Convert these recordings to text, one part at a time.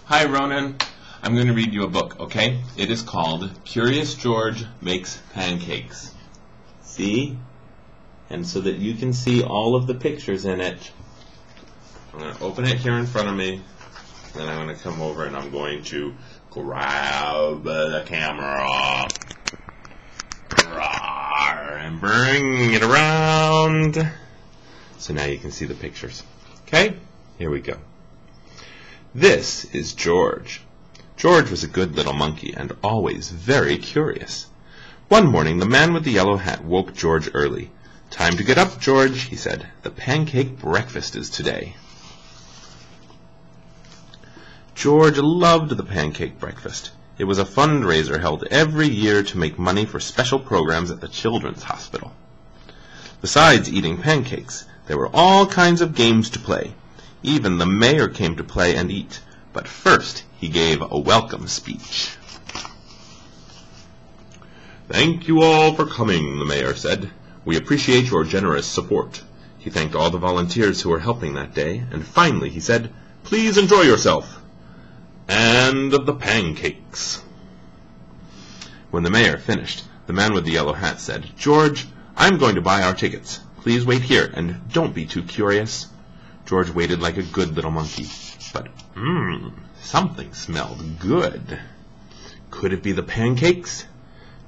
Hi, Ronan. I'm going to read you a book, okay? It is called Curious George Makes Pancakes. See? And so that you can see all of the pictures in it, I'm going to open it here in front of me. Then I'm going to come over and I'm going to grab the camera and bring it around. So now you can see the pictures. Okay? Here we go. This is George. George was a good little monkey and always very curious. One morning the man with the yellow hat woke George early. "Time to get up, George," he said. "The pancake breakfast is today." George loved the pancake breakfast. It was a fundraiser held every year to make money for special programs at the Children's Hospital. Besides eating pancakes, there were all kinds of games to play. Even the mayor came to play and eat, but first he gave a welcome speech. "Thank you all for coming," the mayor said. "We appreciate your generous support." He thanked all the volunteers who were helping that day, and finally he said, "Please enjoy yourself. And the pancakes." When the mayor finished, the man with the yellow hat said, "George, I'm going to buy our tickets. Please wait here, and don't be too curious." George waited like a good little monkey. But, something smelled good. Could it be the pancakes?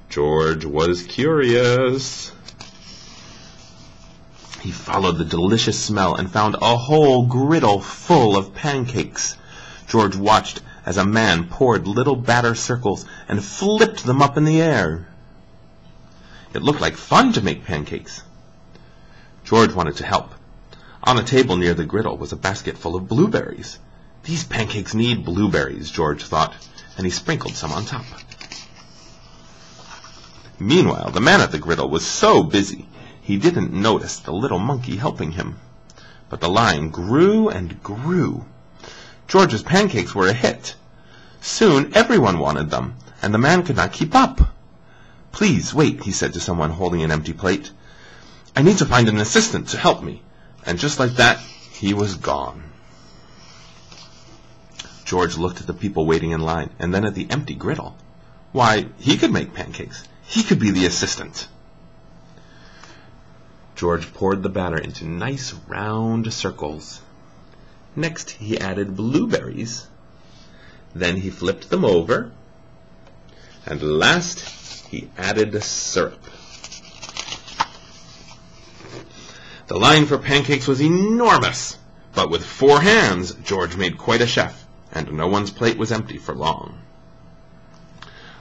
George was curious. He followed the delicious smell and found a whole griddle full of pancakes. George watched as a man poured little batter circles and flipped them up in the air. It looked like fun to make pancakes. George wanted to help. On a table near the griddle was a basket full of blueberries. These pancakes need blueberries, George thought, and he sprinkled some on top. Meanwhile, the man at the griddle was so busy, he didn't notice the little monkey helping him. But the line grew and grew. George's pancakes were a hit. Soon everyone wanted them, and the man could not keep up. "Please wait," he said to someone holding an empty plate. "I need to find an assistant to help me." And just like that, he was gone. George looked at the people waiting in line, and then at the empty griddle. Why, he could make pancakes. He could be the assistant. George poured the batter into nice round circles. Next, he added blueberries. Then he flipped them over. And last, he added syrup. The line for pancakes was enormous, but with 4 hands, George made quite a chef, and no one's plate was empty for long.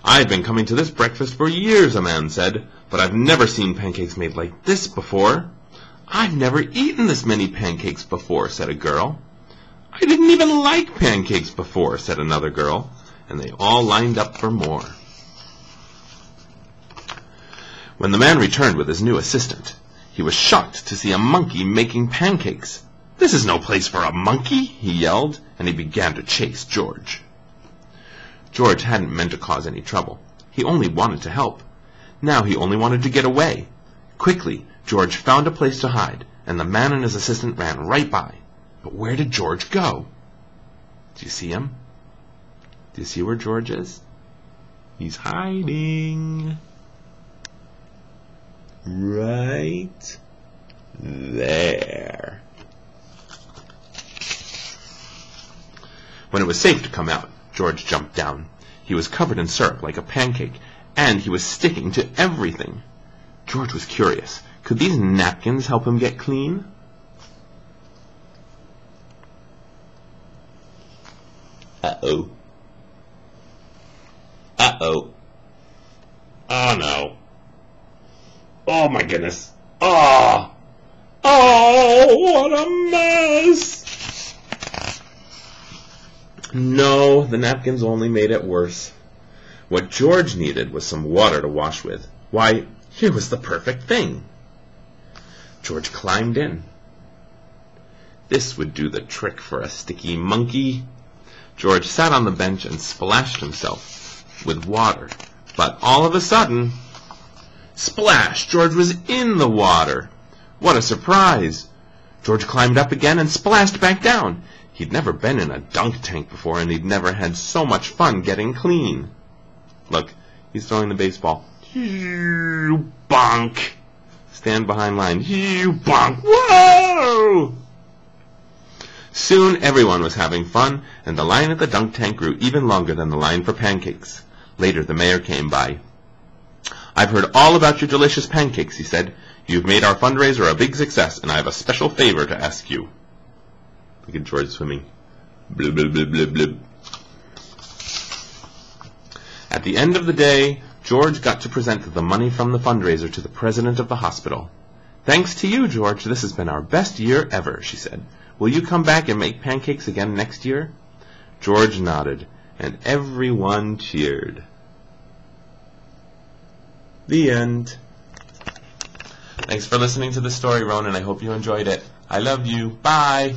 "I've been coming to this breakfast for years," a man said, "but I've never seen pancakes made like this before." "I've never eaten this many pancakes before," said a girl. "I didn't even like pancakes before," said another girl, and they all lined up for more. When the man returned with his new assistant, he was shocked to see a monkey making pancakes. "This is no place for a monkey," he yelled, and he began to chase George. George hadn't meant to cause any trouble. He only wanted to help. Now he only wanted to get away. Quickly, George found a place to hide, and the man and his assistant ran right by. But where did George go? Do you see him? Do you see where George is? He's hiding. Right there. When it was safe to come out, George jumped down. He was covered in syrup like a pancake, and he was sticking to everything. George was curious. Could these napkins help him get clean? Uh-oh. Uh-oh. Oh, no. Oh, my goodness. Oh! Oh, what a mess! No, the napkins only made it worse. What George needed was some water to wash with. Why, here was the perfect thing. George climbed in. This would do the trick for a sticky monkey. George sat on the bench and splashed himself with water. But all of a sudden, splash! George was in the water. What a surprise! George climbed up again and splashed back down. He'd never been in a dunk tank before, and he'd never had so much fun getting clean. Look, he's throwing the baseball. You bonk! Stand behind line. You bonk! Whoa! Soon everyone was having fun, and the line at the dunk tank grew even longer than the line for pancakes. Later the mayor came by. "I've heard all about your delicious pancakes," he said. "You've made our fundraiser a big success, and I have a special favor to ask you." Look at George swimming. Blub, blub, blub, blub, blub. At the end of the day, George got to present the money from the fundraiser to the president of the hospital. "Thanks to you, George, this has been our best year ever," she said. "Will you come back and make pancakes again next year?" George nodded, and everyone cheered. The end. Thanks for listening to the story, Ronan. I hope you enjoyed it. I love you. Bye.